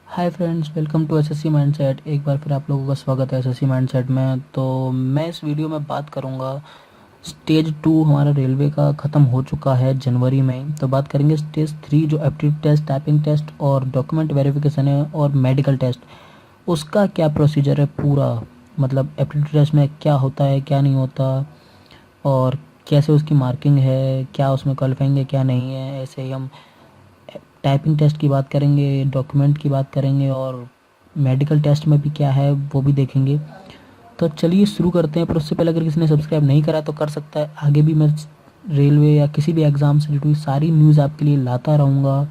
Hi friends, welcome to SSC mindset. एक बार फिर आप लोगों का स्वागत है एसएससी माइंडसेट में। तो मैं इस वीडियो में बात करूंगा, स्टेज 2 हमारा रेलवे का ख़त्म हो चुका है जनवरी में। तो बात करेंगे स्टेज 3 जो एप्टीट्यूड टेस्ट, टाइपिंग टेस्ट और डॉक्यूमेंट वेरिफिकेशन है और मेडिकल टेस्ट, उसका क्या प्रोसीजर है पूरा। मतलब एप्टीट्यूड टेस्ट में क्या होता है, क्या नहीं होता, और कैसे उसकी मार्किंग है, क्या उसमें क्वालिफाइंग है, क्या नहीं है। ऐसे ही हम टाइपिंग टेस्ट की बात करेंगे, डॉक्यूमेंट की बात करेंगे और मेडिकल टेस्ट में भी क्या है वो भी देखेंगे। तो चलिए शुरू करते हैं। पर उससे पहले अगर किसी ने सब्सक्राइब नहीं करा तो कर सकता है। आगे भी मैं रेलवे या किसी भी एग्ज़ाम से जुड़ी सारी न्यूज़ आपके लिए लाता रहूँगा,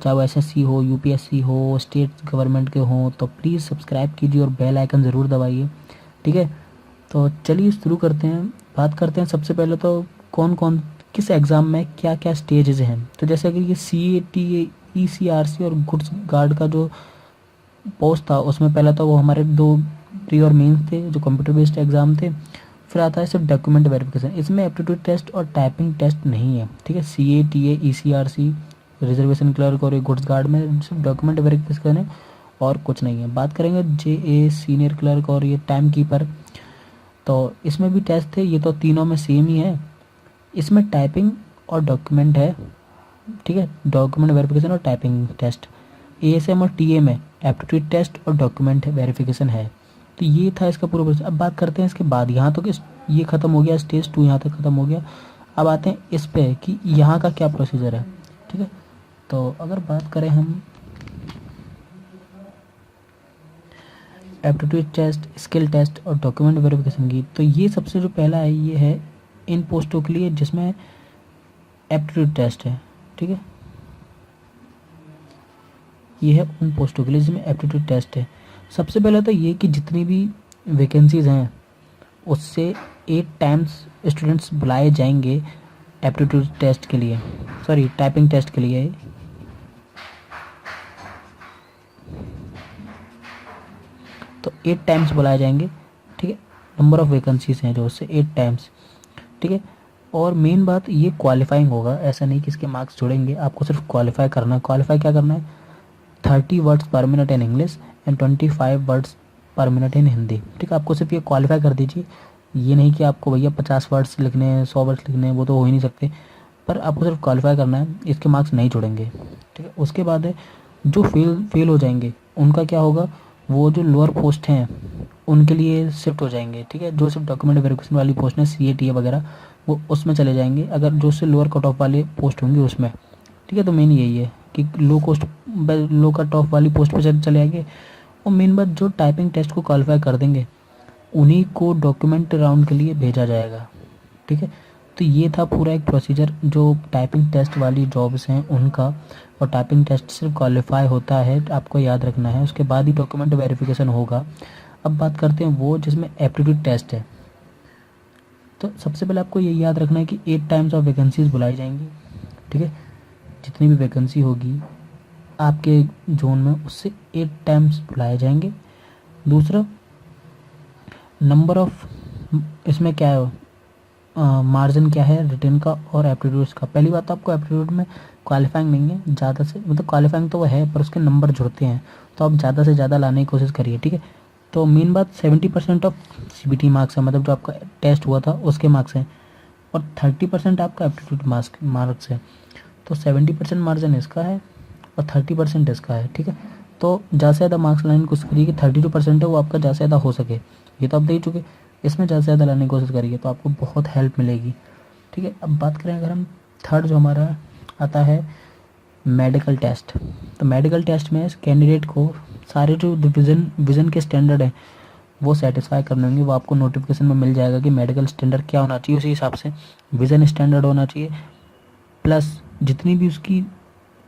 चाहे वो एसएससी हो, यूपीएससी हो, स्टेट गवर्नमेंट के हों। तो प्लीज़ सब्सक्राइब कीजिए और बेल आइकन ज़रूर दबाइए, ठीक है। तो चलिए शुरू करते हैं। बात करते हैं सबसे पहले तो कौन कौन किस एग्ज़ाम में क्या क्या स्टेजेस हैं। तो जैसे कि ये CAT, ECRC और गुड्स गार्ड का जो पोस्ट था, उसमें पहला तो वो हमारे दो प्री और मेंस थे जो कंप्यूटर बेस्ड एग्ज़ाम थे। फिर आता है सिर्फ डॉक्यूमेंट वेरिफिकेशन। इसमें एप्टीट्यूड टेस्ट और टाइपिंग टेस्ट नहीं है, ठीक है। CATA, ECRC, रिजर्वेशन क्लर्क और गुड्स गार्ड में सिर्फ डॉक्यूमेंट वेरिफिकेशन है और कुछ नहीं है। बात करेंगे JA सीनियर क्लर्क और ये टाइम कीपर, तो इसमें भी टेस्ट थे। ये तो तीनों में सेम ही है। इसमें टाइपिंग और डॉक्यूमेंट है, ठीक है। डॉक्यूमेंट वेरिफिकेशन और टाइपिंग टेस्ट। ASM और TA में एप्टीट्यूड टेस्ट और डॉक्यूमेंट वेरिफिकेशन है। तो ये था इसका पूरा प्रोसेस। अब बात करते हैं इसके बाद। यहाँ तो ये ख़त्म हो गया, स्टेज 2 यहाँ तक ख़त्म हो गया। अब आते हैं इस पे कि यहाँ का क्या प्रोसीजर है, ठीक है। तो अगर बात करें हम एप्टीट्यूड टेस्ट, स्किल टेस्ट और डॉक्यूमेंट वेरिफिकेशन की, तो ये सबसे जो पहला है ये है इन पोस्टों के लिए जिसमें एप्टीट्यूड टेस्ट है, ठीक है। ये है उन पोस्टों के लिए जिसमें एप्टीट्यूड टेस्ट है। सबसे पहले तो ये कि जितनी भी वैकेंसीज हैं उससे 8 टाइम्स स्टूडेंट्स बुलाए जाएंगे एप्टीट्यूड टेस्ट के लिए, सॉरी टाइपिंग टेस्ट के लिए। तो 8 टाइम्स बुलाए जाएंगे, ठीक है। नंबर ऑफ़ वैकेंसीज हैं जो, उससे 8 टाइम्स, ठीक है। और मेन बात ये क्वालिफाइंग होगा, ऐसा नहीं कि इसके मार्क्स जुड़ेंगे। आपको सिर्फ क्वालिफाई करना है। क्वालिफाई क्या करना है? 30 वर्ड्स पर minute in English and 25 words पर मिनट इन हिंदी, ठीक है। आपको सिर्फ ये क्वालिफाई कर दीजिए। ये नहीं कि आपको भैया 50 वर्ड्स लिखने हैं, 100 वर्ड्स लिखने हैं, वो तो हो ही नहीं सकते। पर आपको सिर्फ क्वालिफाई करना है, इसके मार्क्स नहीं जुड़ेंगे, ठीक है। उसके बाद है जो फेल हो जाएंगे उनका क्या होगा, वो जो लोअर पोस्ट हैं उनके लिए शिफ्ट हो जाएंगे, ठीक है। जो सिर्फ डॉक्यूमेंट वेरिफिकेशन वाली पोस्ट है, CATA वगैरह, वो उसमें चले जाएंगे। अगर जो से लोअर कट ऑफ वाले पोस्ट होंगे उसमें, ठीक है। तो मेन यही है कि लो कट ऑफ वाली पोस्ट पे चले जाएंगे। और मेन बात, जो टाइपिंग टेस्ट को क्वालिफाई कर देंगे उन्हीं को डॉक्यूमेंट राउंड के लिए भेजा जाएगा, ठीक है। तो ये था पूरा एक प्रोसीजर जो टाइपिंग टेस्ट वाली जॉब्स हैं उनका। और टाइपिंग टेस्ट सिर्फ क्वालिफाई होता है, आपको याद रखना है, उसके बाद ही डॉक्यूमेंट वेरिफिकेशन होगा। अब बात करते हैं वो जिसमें एप्टीट्यूड टेस्ट है। तो सबसे पहले आपको ये याद रखना है कि 8 टाइम्स ऑफ वैकेंसीज बुलाई जाएंगी, ठीक है। जितनी भी वैकेंसी होगी आपके जोन में उससे 8 टाइम्स बुलाए जाएंगे। दूसरा, नंबर ऑफ, इसमें क्या है, मार्जिन क्या है रिटर्न का और एप्टीट्यूड का। पहली बात तो आपको एप्टीट्यूड में क्वालिफाइंग नहीं है ज़्यादा से, मतलब क्वालिफाइंग तो वो है पर उसके नंबर जुड़ते हैं। तो आप ज़्यादा से ज़्यादा लाने की कोशिश करिए, ठीक है। तो मेन बात 70% ऑफ CBT मार्क्स है, मतलब जो आपका टेस्ट हुआ था उसके मार्क्स हैं, और 30% आपका एप्टीट्यूड मार्क्स है। तो 70% मार्जिन इसका है और 30% इसका है, ठीक है। तो ज़्यादा से ज़्यादा मार्क्स लाने की कोशिश करिए कि 32% है वो आपका ज़्यादा से ज़्यादा हो सके। ये तो आप दे ही चुके, इसमें ज़्यादा से ज़्यादा लाने की कोशिश करिए तो आपको बहुत हेल्प मिलेगी, ठीक है। अब बात करें अगर हम थर्ड जो हमारा आता है मेडिकल टेस्ट। तो मेडिकल टेस्ट में कैंडिडेट को सारे जो विज़न के स्टैंडर्ड हैं वो सेटिस्फाई करने होंगे। वो आपको नोटिफिकेशन में मिल जाएगा कि मेडिकल स्टैंडर्ड क्या होना चाहिए, उसी हिसाब से विज़न स्टैंडर्ड होना चाहिए। प्लस जितनी भी उसकी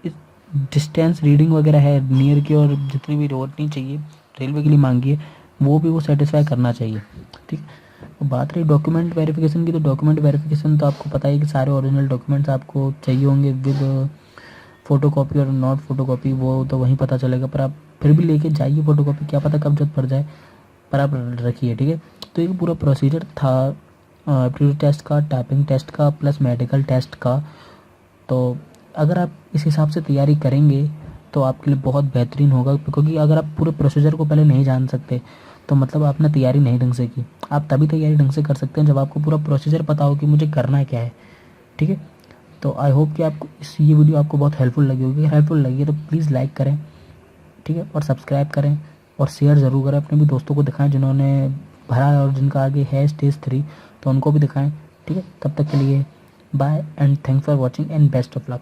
डिस्टेंस रीडिंग वगैरह है नियर की, और जितनी भी रोडनी चाहिए रेलवे के लिए मांगी है वो भी वो सेटिस्फाई करना चाहिए, ठीक है। और बात रही डॉक्यूमेंट वेरिफिकेशन की, तो डॉक्यूमेंट वेरिफिकेशन तो आपको पता ही कि सारे ओरिजिनल डॉक्यूमेंट्स आपको चाहिए होंगे विद फ़ोटोकॉपी और नॉट फ़ोटोकॉपी, वो तो वहीं पता चलेगा। पर आप फिर भी लेके जाइए फ़ोटोकॉपी, क्या पता कब जरूरत पड़ जाए, पर आप रखिए, ठीक है। तो ये पूरा प्रोसीजर था एप्टीट्यूड टेस्ट का, टाइपिंग टेस्ट का, प्लस मेडिकल टेस्ट का। तो अगर आप इस हिसाब से तैयारी करेंगे तो आपके लिए बहुत बेहतरीन होगा, क्योंकि अगर आप पूरे प्रोसीजर को पहले नहीं जान सकते तो मतलब आपने तैयारी नहीं ढंग से की। आप तभी तैयारी ढंग से कर सकते हैं जब आपको पूरा प्रोसीजर पता हो कि मुझे करना क्या है, ठीक है। तो आई होप कि आपको ये वीडियो आपको बहुत हेल्पफुल लगी होगी। हेल्पफुल लगी है तो प्लीज़ लाइक करें, ठीक है, और सब्सक्राइब करें और शेयर ज़रूर करें। अपने भी दोस्तों को दिखाएं जिन्होंने भरा है और जिनका आगे है स्टेज 3, तो उनको भी दिखाएं, ठीक है। तब तक के लिए bye and thanks for watching and best of luck.